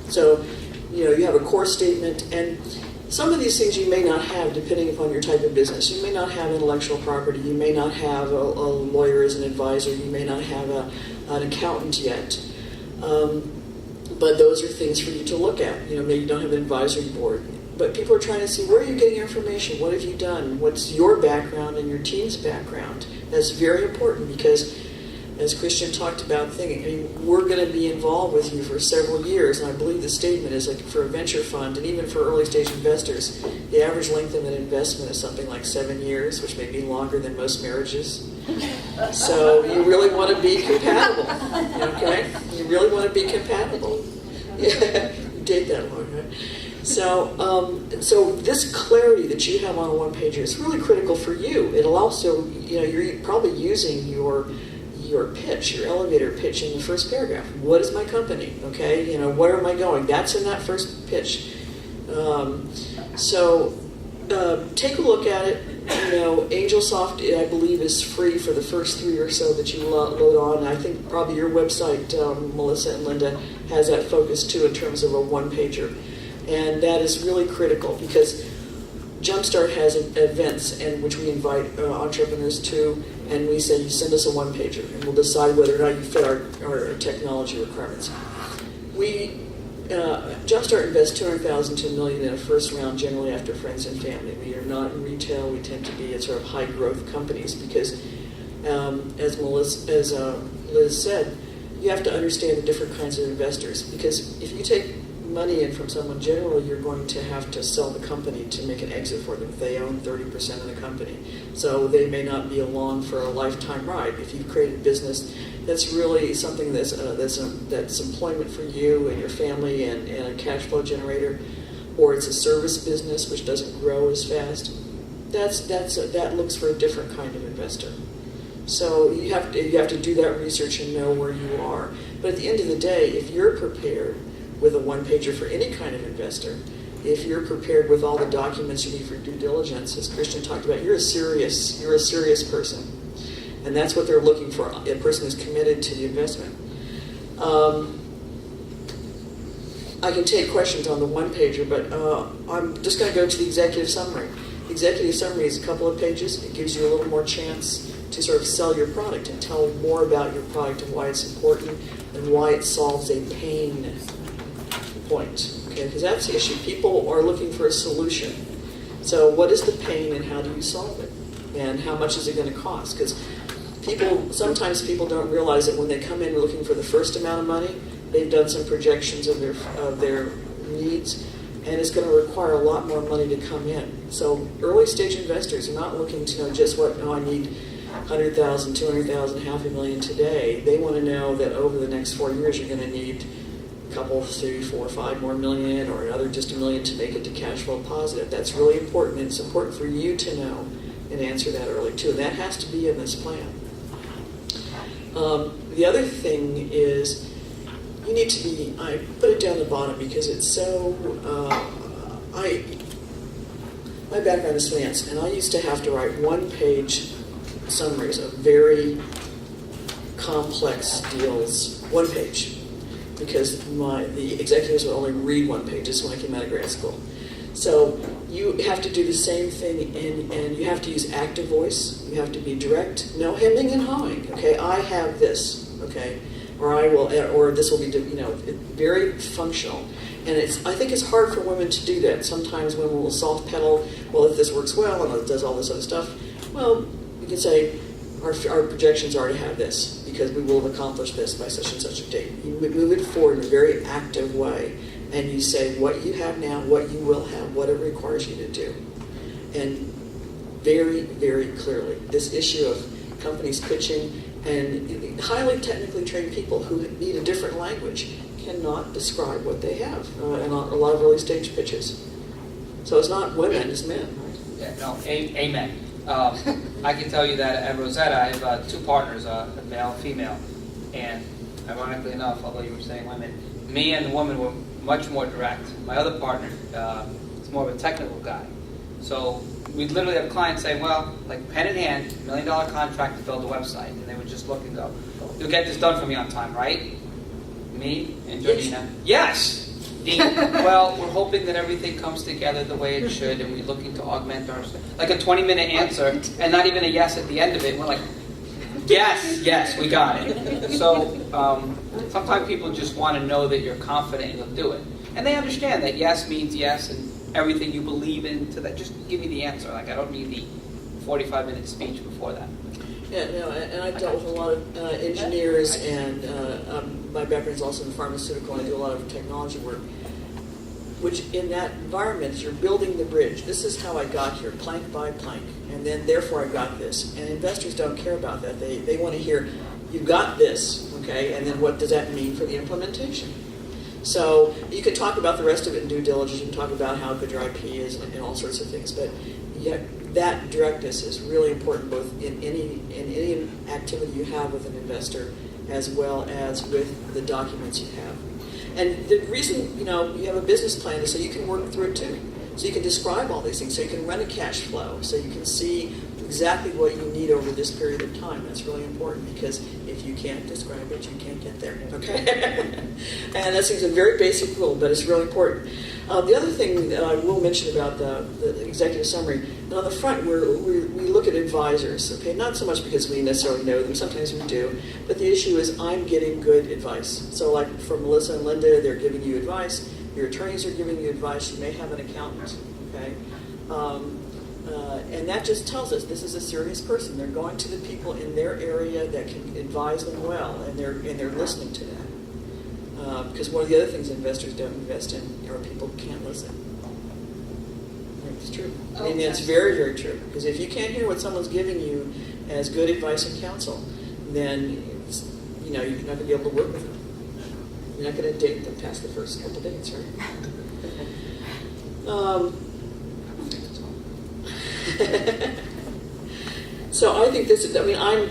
So, you have a core statement, and some of these things you may not have depending upon your type of business. You may not have intellectual property. You may not have a lawyer as an advisor. You may not have an accountant yet. But those are things for you to look at. Maybe you don't have an advisory board. But people are trying to see, where are you getting your information? What have you done? What's your background and your team's background? That's very important because, as Christian talked about, we're going to be involved with you for several years. And I believe the statement is like for a venture fund and even for early stage investors, the average length of an investment is something like 7 years, which may be longer than most marriages. So you really want to be compatible, okay? You really want to be compatible. Yeah, you date that long, right? So this clarity that you have on a one-pager is really critical for you. It'll also, you're probably using your pitch, your elevator pitch in the first paragraph. What is my company? Okay, where am I going? That's in that first pitch. Take a look at it. AngelSoft, I believe, is free for the first 3 or so that you load on. I think probably your website, Melissa and Linda, has that focus too in terms of a one-pager. And that is really critical because Jumpstart has events in which we invite entrepreneurs to, and we say, you send us a one-pager, and we'll decide whether or not you fit our technology requirements. Jumpstart invests $200,000 to $1 million in a first round, generally after friends and family. We are not in retail. We tend to be at sort of high-growth companies because, as Liz said, you have to understand the different kinds of investors. Because if you take money in from someone, generally you're going to have to sell the company to make an exit for them if they own 30% of the company. So they may not be along for a lifetime ride. If you've created a business that's really something that's employment for you and your family and a cash flow generator, or it's a service business which doesn't grow as fast, that looks for a different kind of investor. So you have to do that research and know where you are. But at the end of the day, if you're prepared with a one-pager for any kind of investor, if you're prepared with all the documents you need for due diligence, as Christian talked about, you're a serious person. And that's what they're looking for, a person who's committed to the investment. I can take questions on the one-pager, but I'm just going to go to the executive summary. The executive summary is a couple of pages. It gives you a little more chance to sort of sell your product and tell more about your product and why it's important and why it solves a pain point. Okay, because that's the issue. People are looking for a solution. So what is the pain and how do you solve it? And how much is it going to cost? Because sometimes people don't realize that when they come in looking for the first amount of money, they've done some projections of their needs, and it's going to require a lot more money to come in. So early stage investors are not looking to know just I need $100,000, $200,000, $500,000 today. They want to know that over the next 4 years you're going to need a couple, 3, 4, 5 more million, or another just $1 million to make it to cash flow positive. That's really important, and it's important for you to know and answer that early too. And that has to be in this plan. The other thing is you need to be, I put it down the bottom because it's so, my background is finance, and I used to have to write one-page summaries of very complex deals, one page, because the executives would only read one page. This is when I came out of grad school. So you have to do the same thing, and you have to use active voice. You have to be direct, no hemming and hawing. Okay, I have this. Okay, or this will be, very functional. And I think it's hard for women to do that. Sometimes women will soft pedal. Well, if this works well and it does all this other stuff, well, you can say our projections already have this because we will have accomplished this by such and such a date. You move it forward in a very active way. And you say what you have now, what you will have, what it requires you to do. And very, very clearly, this issue of companies pitching and highly technically trained people who need a different language cannot describe what they have in a lot of early stage pitches. So it's not women, it's men. Right? Yeah, no, amen. I can tell you that at Rosetta, I have 2 partners, a male and female. And ironically enough, although you were saying women, me and the woman were much more direct. My other partner is more of a technical guy. So we'd literally have clients say, well, like pen in hand, $1 million contract to build a website. And they would just look and go, you'll get this done for me on time, right? Me and Georgina, yes! Well, we're hoping that everything comes together the way it should, and we're looking to augment our, like a 20-minute answer, and not even a yes at the end of it. We're like, yes, we got it. So sometimes people just want to know that you're confident you'll do it. And they understand that yes means yes, and everything you believe into that, just give me the answer. Like, I don't need the 45-minute speech before that. Yeah, no, and I've dealt with a lot of engineers, and my background is also in pharmaceutical, and I do a lot of technology work, which in that environment, you're building the bridge. This is how I got here, plank by plank, and then therefore I got this. And investors don't care about that. They want to hear, you got this, okay, and then what does that mean for the implementation? So you can talk about the rest of it in due diligence, you can talk about how good your IP is and all sorts of things, but yeah, that directness is really important both in any activity you have with an investor as well as with the documents you have. And the reason, you have a business plan is so you can work through it too. So you can describe all these things, so you can run a cash flow, so you can see exactly what you need over this period of time. That's really important because if you can't describe it, you can't get there, okay? And that seems a very basic rule, but it's really important. The other thing that I will mention about the executive summary, on the front we look at advisors, okay? Not so much because we necessarily know them, sometimes we do, but the issue is I'm getting good advice. So like from Melissa and Linda, they're giving you advice, your attorneys are giving you advice, you may have an accountant, okay? And that just tells us this is a serious person. They're going to the people in their area that can advise them well, and they're listening to that. Because one of the other things investors don't invest in are people who can't listen. It's true. I mean, it's very, very true. Because if you can't hear what someone's giving you as good advice and counsel, then you're not going to be able to work with them. You're not going to date them past the first couple dates, right? So I think this is,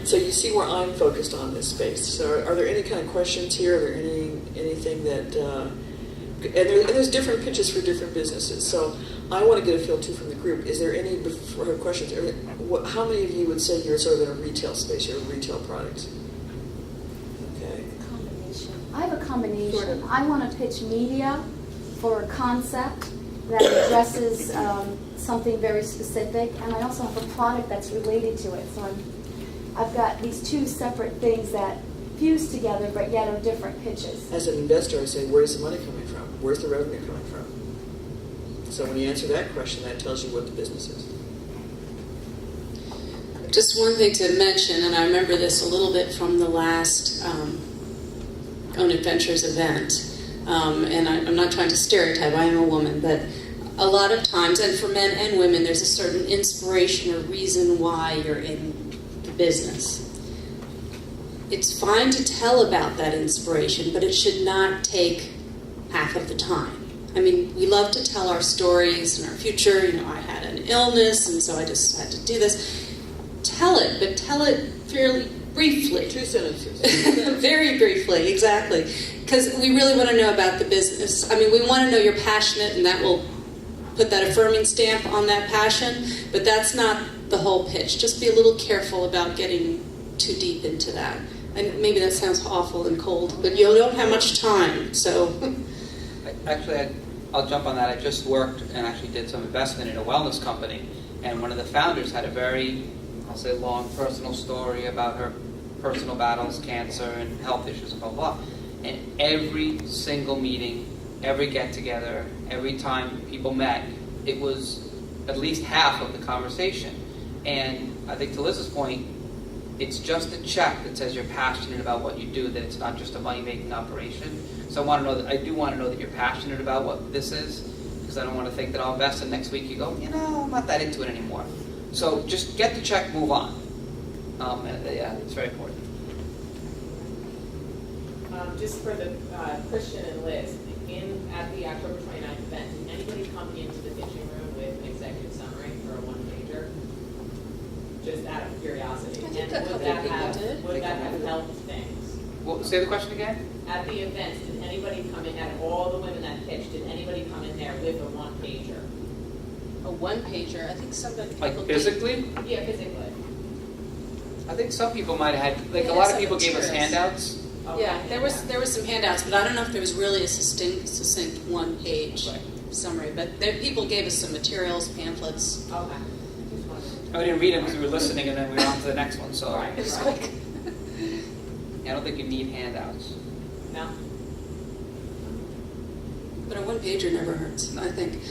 so you see where I'm focused on this space. So are there any kind of questions here? Are there anything that, and there's different pitches for different businesses. So I want to get a feel too from the group. Is there any questions? How many of you would say you're sort of in a retail space, you're retail products? Okay. Combination. I have a combination. Sort of. I want to pitch media for a concept that addresses something very specific, and I also have a product that's related to it. So I've got these two separate things that fuse together, but yet are different pitches. As an investor, I say, where's the money coming from? Where's the revenue coming from? So when you answer that question, that tells you what the business is. Just one thing to mention, and I remember this a little bit from the last Own Adventures event, and I'm not trying to stereotype, I am a woman, but a lot of times, and for men and women, there's a certain inspiration or reason why you're in the business. It's fine to tell about that inspiration, but it should not take half of the time. I mean, we love to tell our stories and our future. I had an illness, and so I just had to do this. Tell it, but tell it fairly briefly. 2 sentences. Very briefly, exactly. Because we really want to know about the business. I mean, we want to know you're passionate, and that will put that affirming stamp on that passion, but that's not the whole pitch. Just be a little careful about getting too deep into that. And maybe that sounds awful and cold, but you don't have much time, so. Actually, I'll jump on that. I just worked and actually did some investment in a wellness company, and one of the founders had a very, I'll say, long personal story about her personal battles, cancer, and health issues, and blah, blah, blah. And every single meeting, every get-together, every time people met, it was at least half of the conversation. And I think to Liz's point, it's just a check that says you're passionate about what you do, that it's not just a money-making operation. So I do want to know that you're passionate about what this is, because I don't want to think that I'll invest and next week you go, I'm not that into it anymore. So just get the check, move on. It's very important. Just for the Christian and Liz, at the October 29th event, did anybody come into the pitching room with an executive summary for a one-pager? Just out of curiosity. I think and a couple people did. Would that have helped things? Well, say the question again? At the event, did anybody come in, out of all the women that pitched, did anybody come in there with a one-pager? A one-pager, I think somebody. Like physically? Yeah, physically. I think some people might have had, like Yeah, a lot of some people gave us materials. handouts, Okay, Yeah, there was some handouts, but I don't know if there was really a succinct one-page Right. summary. But people gave us some materials, pamphlets. Okay. Just wondering. I didn't read it because we were listening, and then we were on to the next one, so Right. It was quick. I don't think you need handouts. No? But a one-pager never hurts, I think.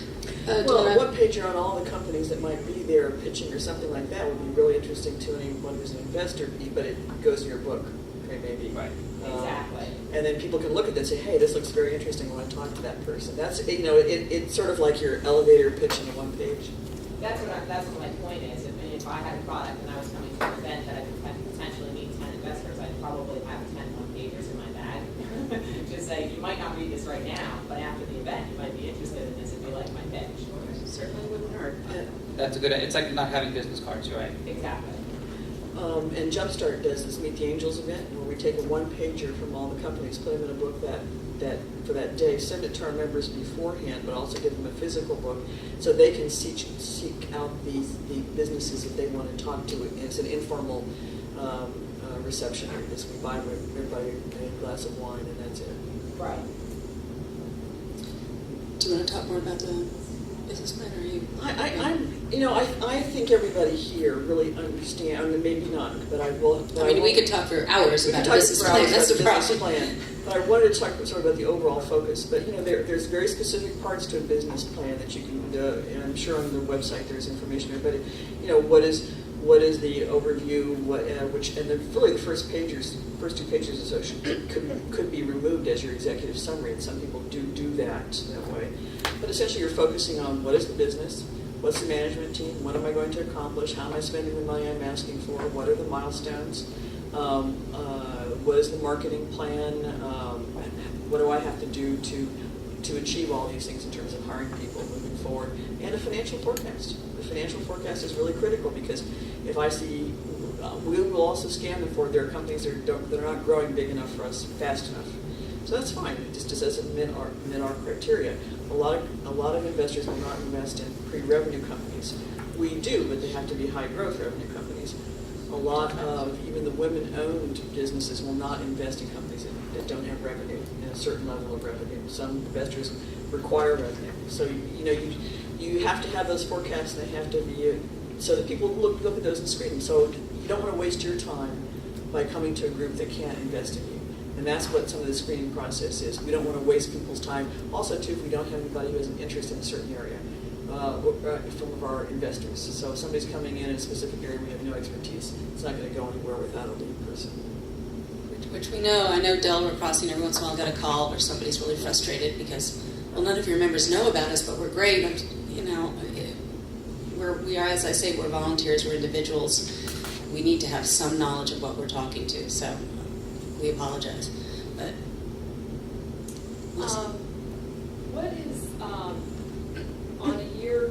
Well, Donna? one pager on all the companies that might be there pitching or something like that would be really interesting to anyone who's an investor, but it goes in your book, okay, maybe. Right. Exactly. And then people can look at that and say, hey, this looks very interesting, I want to talk to that person. That's, it's sort of like your elevator pitch in a one page. That's what my point is. If I had a product and I was coming to an event that I could potentially meet 10 investors, I'd probably have 10 one-pagers in my bag. Just say, you might not read this right now, but after the event, you might be interested in this if you like my pitch. Certainly wouldn't hurt. That's a good. It's like not having business cards, you're right? Exactly. And Jumpstart does this Meet the Angels event, where we take a one-pager from all the companies, put them in a book that for that day, send it to our members beforehand, but also give them a physical book so they can seek out the businesses that they want to talk to. It's an informal reception. We buy everybody a glass of wine, and that's it. Right. Do you want to talk more about the business plan, or are you? I think everybody here really understand. I mean, maybe not, but I will. I mean, we could talk for hours We about could a talk business for plan. hours That's about the the business problem. plan. But I wanted to talk sort of about the overall focus. But there's very specific parts to a business plan that you can. And I'm sure on the website there's information there. But what is the overview? Really the first two pages or so could be removed as your executive summary, and some people do that way. But essentially, you're focusing on what is the business. What's the management team? What am I going to accomplish? How am I spending the money I'm asking for? What are the milestones? What is the marketing plan? What do I have to do to achieve all these things in terms of hiring people moving forward? And a financial forecast. The financial forecast is really critical because if I see, we will also scan them for there are companies that are not growing big enough for us fast enough. So that's fine. It just doesn't meet our criteria. A lot of investors will not invest in pre-revenue companies. We do, but they have to be high-growth revenue companies. A lot of even the women-owned businesses will not invest in companies that don't have revenue and a certain level of revenue. Some investors require revenue. So you have to have those forecasts, and they have to be so that people look at those and screen them. So you don't want to waste your time by coming to a group that can't invest in you. And that's what some of the screening process is. We don't want to waste people's time. Also, too, if we don't have anybody who has an interest in a certain area from our investors. So if somebody's coming in a specific area we have no expertise, it's not going to go anywhere without a lead person. Which we know. I know Delaware Crossing every once in a while got a call where somebody's really frustrated because, well, none of your members know about us, but we're great. But, we are, as I say, we're volunteers, we're individuals. We need to have some knowledge of what we're talking to. So we apologize. But what is on a year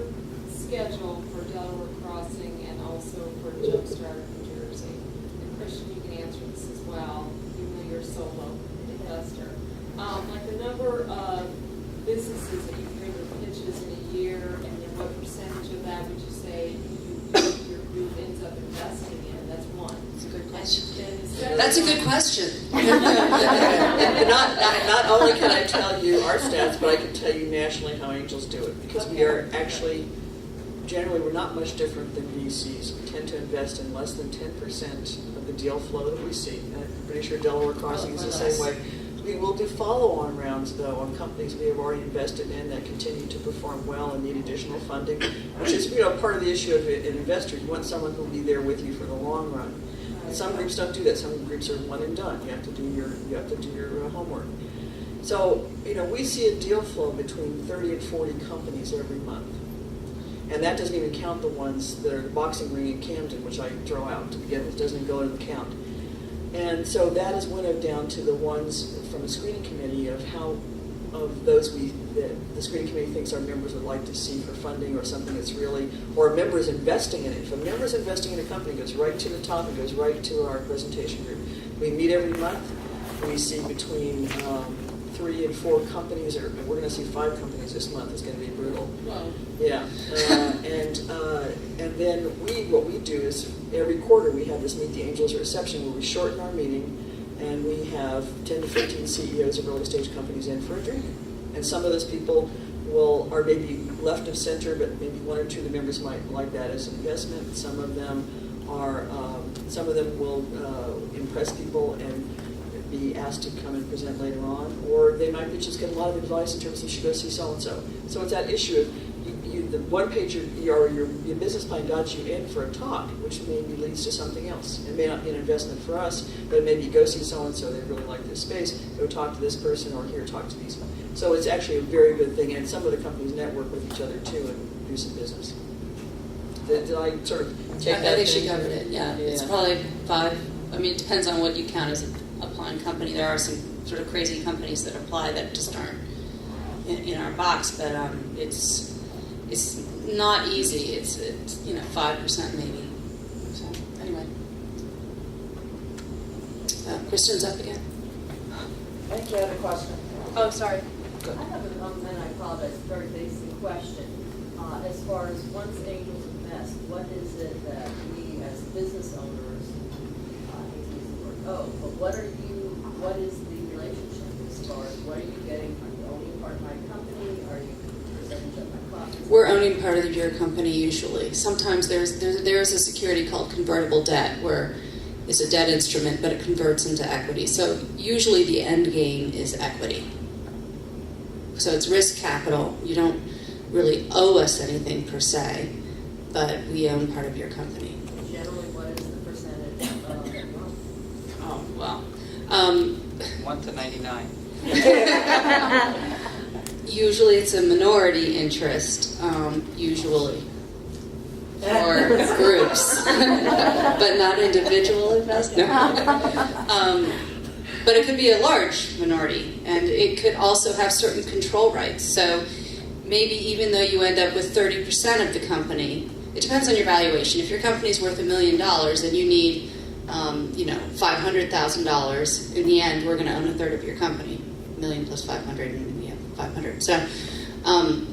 schedule for Delaware Crossing and also for Jumpstart New Jersey? And Christian, you can answer this as well, even though you're a solo investor. Like the number of businesses that you bring your pitches in a year, and then what percentage of that would you say your group ends up investing in? That's one. that's a good question. And the second That's a good one- question. And not only can I tell you our stats, but I can tell you nationally how Angels do it, because we are actually, generally, we're not much different than VCs. We tend to invest in less than 10% of the deal flow that we see. And I'm pretty sure Delaware Crossing is the same way. We will do follow-on rounds, though, on companies we have already invested in that continue to perform well and need additional funding, which is, part of the issue of an investor. You want someone who will be there with you for the long run. Some groups don't do that. Some groups are one and done. You have to do your homework. So, we see a deal flow between 30 and 40 companies every month. And that doesn't even count the ones that are the boxing ring in Camden, which I throw out to begin with. It doesn't even go into the count. And so that is winnowed down to the ones from a screening committee of those the screening committee thinks our members would like to see for funding, or something that's really, or a member is investing in it. If a member is investing in a company, it goes right to the top, it goes right to our presentation group. We meet every month. We see between 3 and 4 companies, or we're going to see 5 companies this month. It's going to be brutal. Well, Yeah, and then what we do is every quarter we have this Meet the Angels reception where we shorten our meeting. and we have 10 to 15 CEOs of early stage companies in for a drink. And some of those people are maybe left of center, but maybe one or two of the members might like that as an investment. Some of them will impress people and be asked to come and present later on, or they might just get a lot of advice in terms of you should go see so-and-so. So it's that issue of the one page your business plan guides you in for a talk, which maybe leads to something else. It may not be an investment for us, but maybe go see so-and-so, they really like this space, go talk to this person, or here, talk to these. So it's actually a very good thing, and some of the companies network with each other too and do some business. Did I sort of take that? I think she thing? covered it, yeah. It's probably 5, I mean, it depends on what you count as an applying company. There are some sort of crazy companies that apply that just aren't in our box, but it's not easy. It's 5% maybe. So anyway, Kristen's up again. I think you had a question. Oh, sorry. I have and I apologize, a very basic question. As far as once angels invest, what is it that we as business owners, I hate to use the word but what is the relationship as far as what are you getting? Are you owning part of my company? Are you percentage of my profits? We're owning part of your company usually. Sometimes there is a security called convertible debt where it's a debt instrument, but it converts into equity. So usually the end game is equity. So it's risk capital. You don't really owe us anything per se, but we own part of your company. Generally, what is the percentage of wealth? Oh, well. 1 to 99. Usually it's a minority interest, usually, or groups, but not individual investors. But it could be a large minority, and it could also have certain control rights. So maybe even though you end up with 30% of the company, it depends on your valuation. If your company's worth $1 million and you need, $500,000, in the end, we're going to own a third of your company. $1 million plus 500, and we have 500. So, and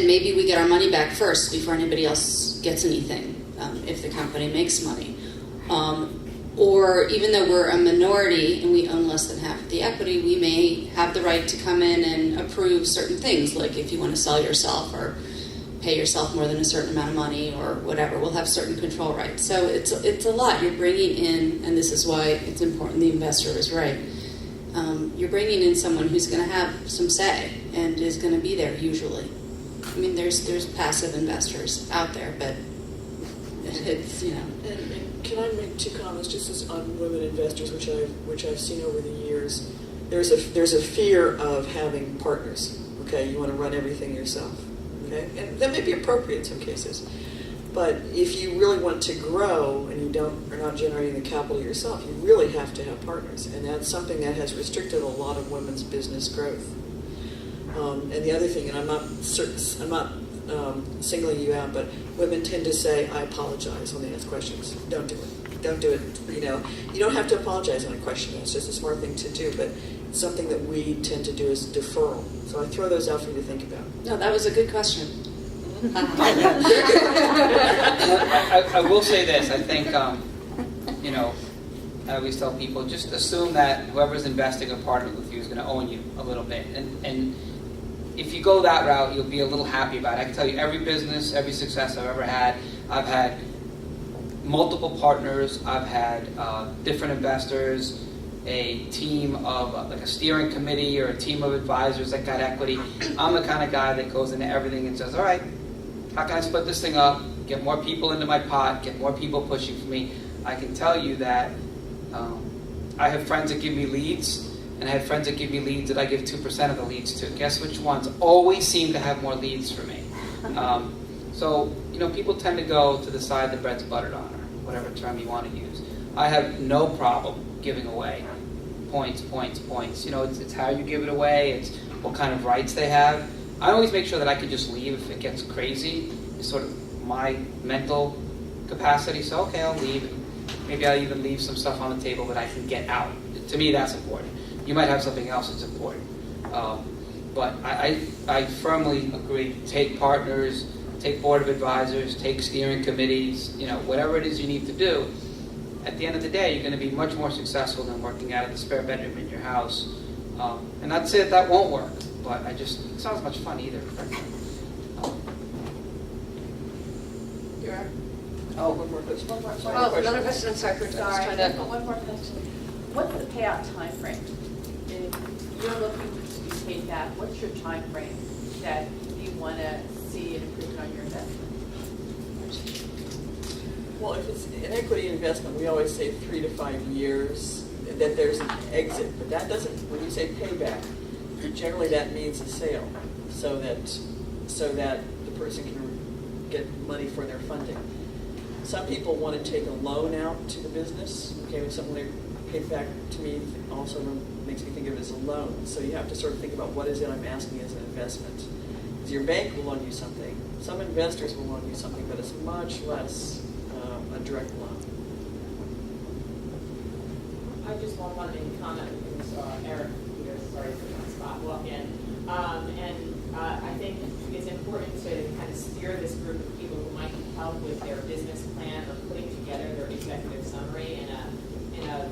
maybe we get our money back first before anybody else gets anything, if the company makes money. Or even though we're a minority and we own less than half of the equity, we may have the right to come in and approve certain things, like if you want to sell yourself or pay yourself more than a certain amount of money or whatever. We'll have certain control rights. So it's a lot. You're bringing in, and this is why it's important the investor is right. You're bringing in someone who's going to have some say and is going to be there usually. I mean, there's passive investors out there, but it's, And can I make 2 comments just as on women investors, which I've seen over the years? There's a fear of having partners. Okay, you want to run everything yourself. Okay, and that may be appropriate in some cases, but if you really want to grow and you are not generating the capital yourself, you really have to have partners, and that's something that has restricted a lot of women's business growth. And the other thing, and I'm not singling you out, but women tend to say, "I apologize" when they ask questions. Don't do it. Don't do it. You don't have to apologize on a question. It's just a smart thing to do, but something that we tend to do is deferral. So I throw those out for you to think about. no, that was a good question. I will say this. I think, I always tell people, just assume that whoever's investing or partnering with you is going to own you a little bit. And if you go that route, you'll be a little happy about it. I can tell you every business, every success I've ever had, I've had multiple partners, I've had different investors, a team of like a steering committee or a team of advisors that got equity. I'm the kind of guy that goes into everything and says, all right, how can I split this thing up, get more people into my pot, get more people pushing for me? I can tell you that I have friends that give me leads, and I have friends that give me leads that I give 2% of the leads to. Guess which ones always seem to have more leads for me? So, people tend to go to the side the bread's buttered on, or whatever term you want to use. I have no problem giving away points. It's how you give it away. It's what kind of rights they have. I always make sure that I can just leave if it gets crazy. It's sort of my mental capacity. So, okay, I'll leave. Maybe I'll even leave some stuff on the table that I can get out. To me, that's important. You might have something else that's important. But I firmly agree. Take partners, take board of advisors, take steering committees, whatever it is you need to do. at the end of the day, you're going to be much more successful than working out of the spare bedroom in your house. And not to say that won't work, but it's not as much fun either. You're right. Oh, One more question. Oh, another question, I'm sorry, for Sorry, trying just to. one more question. What's the payout time frame? If you're looking to be paid back, what's your time frame that you want to see an improvement on your investment? Well, if it's an equity investment, we always say 3 to 5 years, that there's an exit. But that doesn't, when you say payback, generally that means a sale, so that the person can get money for their funding. Some people want to take a loan out to the business. Okay, when someone paid back to me, also makes me think of it as a loan. So you have to sort of think about what is it I'm asking as an investment. Because your bank will loan you something. Some investors will loan you something, but it's much less a direct loan. I just want one thing to comment because Eric here, sorry for that spot, walk in. I think it's important to kind of steer this group of people who might need help with their business plan or putting together their executive summary in an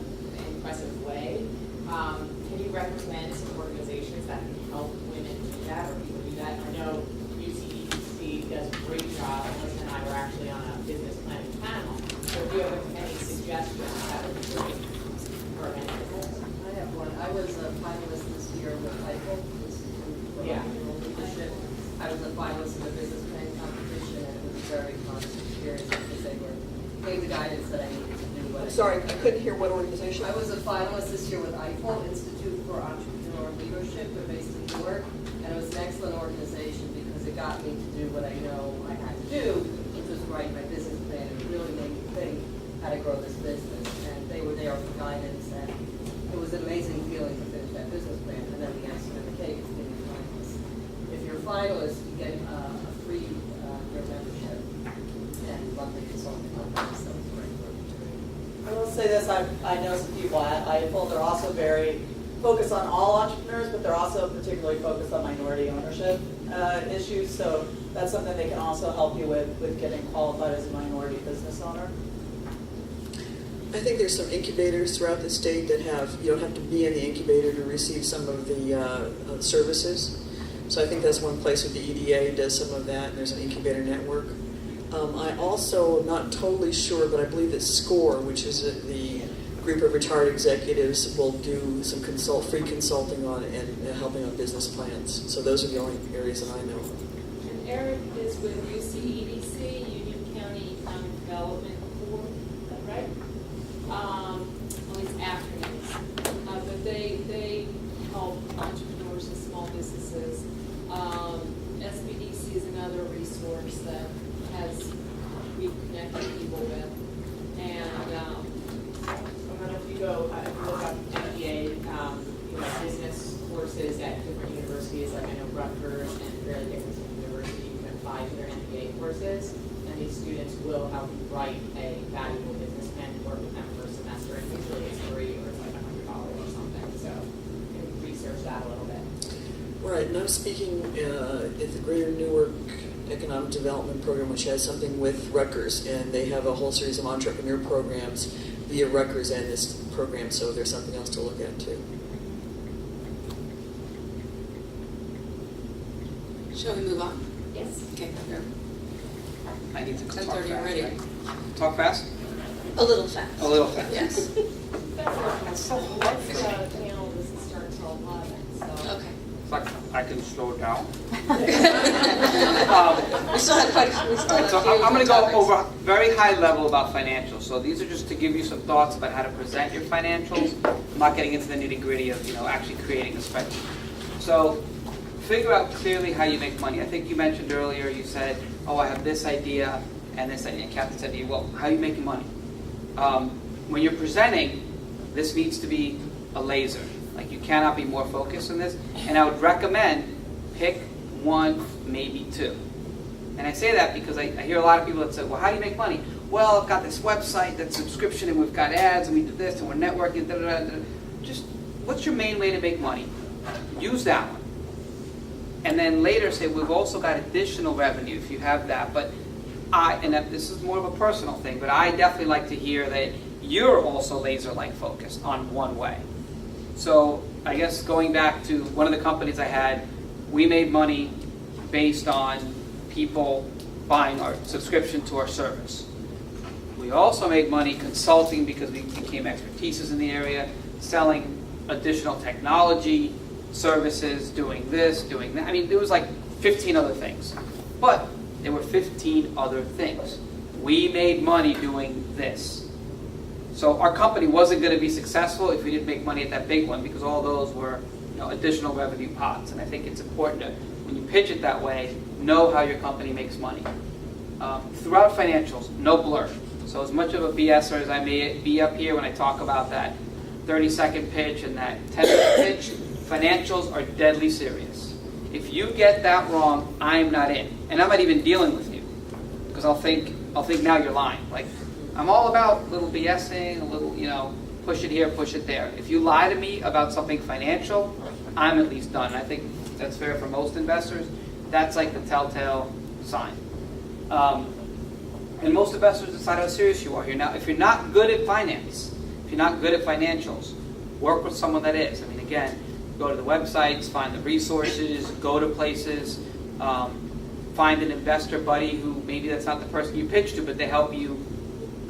impressive way. Can you recommend some organizations that can help women do that or people do that? I know UCEDC does a great job. Melissa and I were actually on a business planning panel. So if you have any suggestions, that would be great for any business. I have one. I was a finalist this year with Eiffel Institute for Yeah. Entrepreneurial Leadership. I was a finalist in the business planning competition, and it was a very positive experience because they gave the guidance that I needed to do. I'm sorry, I couldn't hear what organization. I was a finalist this year with Eiffel Institute for Entrepreneurial Leadership. They're based in Newark, and it was an excellent organization because it got me to do what I know I had to do, which was write my business plan. It really made me think how to grow this business, and they were there for guidance, and it was an amazing feeling to finish that business plan. And then the icing on the cake is being a finalist. If you're a finalist, you get a free year membership and monthly consulting companies. So it's very important. I will say this, I know some people at Eiffel, they're also very focused on all entrepreneurs, but they're also particularly focused on minority ownership issues. So that's something they can also help you with getting qualified as a minority business owner. I think there's some incubators throughout the state that you don't have to be in the incubator to receive some of the services. So I think that's one place with the EDA does some of that, and there's an incubator network. I also am not totally sure, but I believe that SCORE, which is the group of retired executives, will do some free consulting on and helping on business plans. So those are the only areas that I know of. And Eric is with UCEDC, Union County Economic Development Board, is that right? On these acronyms. But they help entrepreneurs and small businesses. SBDC is another resource that we've connected people with. And I don't know if you look up MBA, business courses at different universities, like I know Rutgers and Fairleigh Dickinson University, you can apply to their MBA courses, and these students will help you write a valuable business plan and work with them for a semester, and usually it's free or it's like $100 or something, so you can research that a little bit. Right, and I'm speaking at the Greater Newark Economic Development Program, which has something with Rutgers, and they have a whole series of entrepreneur programs via Rutgers and this program, so there's something else to look at too. Shall we move on? yes. Okay. I need to talk 10:30 fast, already. right? Talk fast? A little fast. A little fast. Yes. That's so hard. This panel doesn't start until 11, so. Okay. It's like I can slow it down. We still have quite. We still have So a few I'm going to go topics. over very high level about financials. So these are just to give you some thoughts about how to present your financials. I'm not getting into the nitty gritty of actually creating a spreadsheet. So figure out clearly how you make money. I think you mentioned earlier. You said, "Oh, I have this idea and this idea." And Captain said to you, "Well, how are you making money?" When you're presenting, this needs to be a laser. Like you cannot be more focused on this. And I would recommend pick one, maybe two. And I say that because I hear a lot of people that say, well, how do you make money? Well, I've got this website that's subscription and we've got ads and we do this and we're networking. Da, da, da, da. Just what's your main way to make money? Use that one. And then later say, we've also got additional revenue if you have that. But this is more of a personal thing, but I definitely like to hear that you're also laser-like focused on one way. So I guess going back to one of the companies I had, we made money based on people buying our subscription to our service. We also made money consulting because we became expertises in the area, selling additional technology, services, doing this, doing that. I mean, there was like 15 other things. But there were 15 other things. We made money doing this. So our company wasn't going to be successful if we didn't make money at that big one, because all those were, additional revenue pots. And I think it's important to, when you pitch it that way, know how your company makes money. Throughout financials, no blur. So as much of a BSer as I may be up here when I talk about that 30-second pitch and that 10-minute pitch, financials are deadly serious. If you get that wrong, I'm not in. And I'm not even dealing with you. Because I'll think now you're lying. Like, I'm all about a little BSing, a little, push it here, push it there. If you lie to me about something financial, I'm at least done. I think that's fair for most investors. That's like the telltale sign. And most investors decide how serious you are here. Now, if you're not good at finance, if you're not good at financials, work with someone that is. I mean, again, go to the websites, find the resources, go to places, find an investor buddy who maybe that's not the person you pitch to, but they help you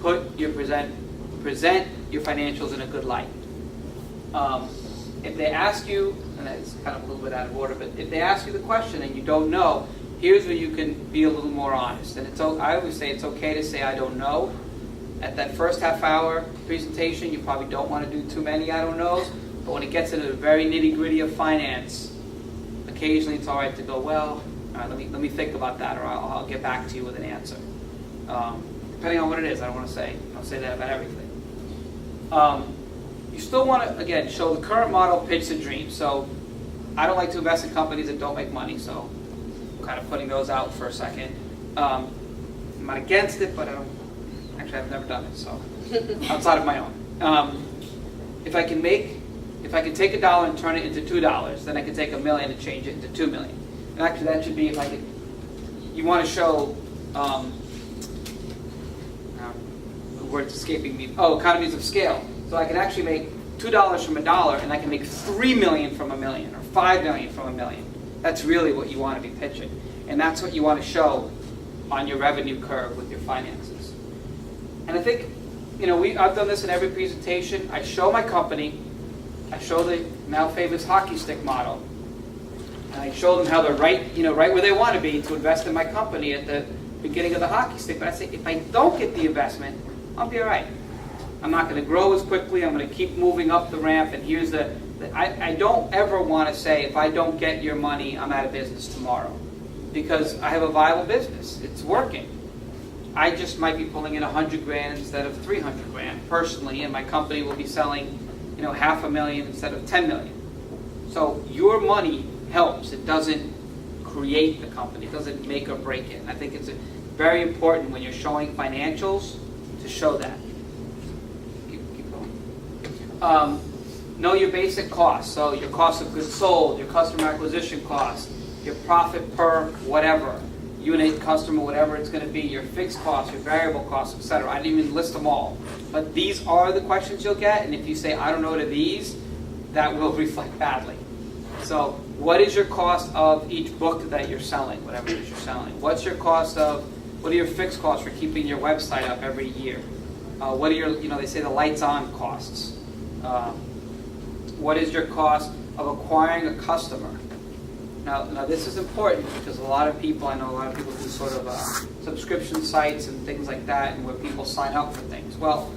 present your financials in a good light. If they ask you, and that's kind of a little bit out of order, but if they ask you the question and you don't know, here's where you can be a little more honest. And I always say it's okay to say I don't know. At that first half-hour presentation, you probably don't want to do too many I don't knows, but when it gets into the very nitty-gritty of finance, occasionally it's all right to go, well, all right, let me think about that, or I'll get back to you with an answer. Depending on what it is, I don't say that about everything. You still want to, again, show the current model, pitch the dream. So I don't like to invest in companies that don't make money, so I'm kind of putting those out for a second. I'm not against it, but I've never done it, so outside of my own. If I can take $1 and turn it into $2, then I can take $1 million and change it into $2 million. And actually, that should be, you want to show, the word's escaping me. Economies of scale. So I can actually make $2 from $1, and I can make $3 million from $1 million, or $5 million from $1 million. That's really what you want to be pitching, and that's what you want to show on your revenue curve with your finances. And I think, I've done this in every presentation. I show my company, I show the now famous hockey stick model, and I show them how they're right where they want to be to invest in my company at the beginning of the hockey stick. But I say, if I don't get the investment, I'll be all right. I'm not going to grow as quickly. I'm going to keep moving up the ramp. And here's I don't ever want to say, if I don't get your money, I'm out of business tomorrow. Because I have a viable business. It's working. I just might be pulling in $100,000 instead of $300,000 personally, and my company will be selling, $500,000 instead of $10 million. So your money helps. It doesn't create the company. It doesn't make or break it. And I think it's very important when you're showing financials to show that. Keep going. Know your basic costs. So your cost of goods sold, your customer acquisition cost, your profit per whatever, unit, customer, whatever it's going to be, your fixed costs, your variable costs, etc. I didn't even list them all. But these are the questions you'll get, and if you say, I don't know to these, that will reflect badly. So what is your cost of each book that you're selling, whatever it is you're selling? What are your fixed costs for keeping your website up every year? What are your, they say the lights on costs. What is your cost of acquiring a customer? Now this is important because I know a lot of people do sort of subscription sites and things like that, and where people sign up for things. Well,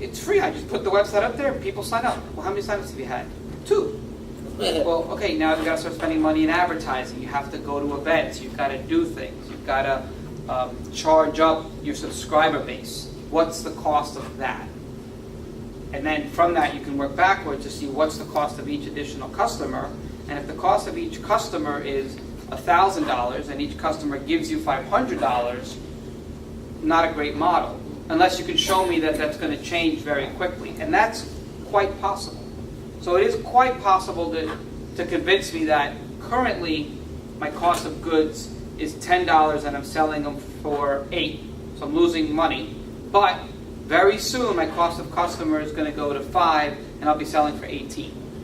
it's free. I just put the website up there and people sign up. Well, how many signups have you had? 2. Well, okay, now you've got to start spending money in advertising. You have to go to events. You've got to do things. You've got to charge up your subscriber base. What's the cost of that? And then from that, you can work backwards to see what's the cost of each additional customer. And if the cost of each customer is $1,000 and each customer gives you $500, not a great model. Unless you can show me that that's going to change very quickly. And that's quite possible. So it is quite possible to convince me that currently my cost of goods is $10 and I'm selling them for $8. So I'm losing money. But Very soon, my cost of customer is going to go to 5, and I'll be selling for 18.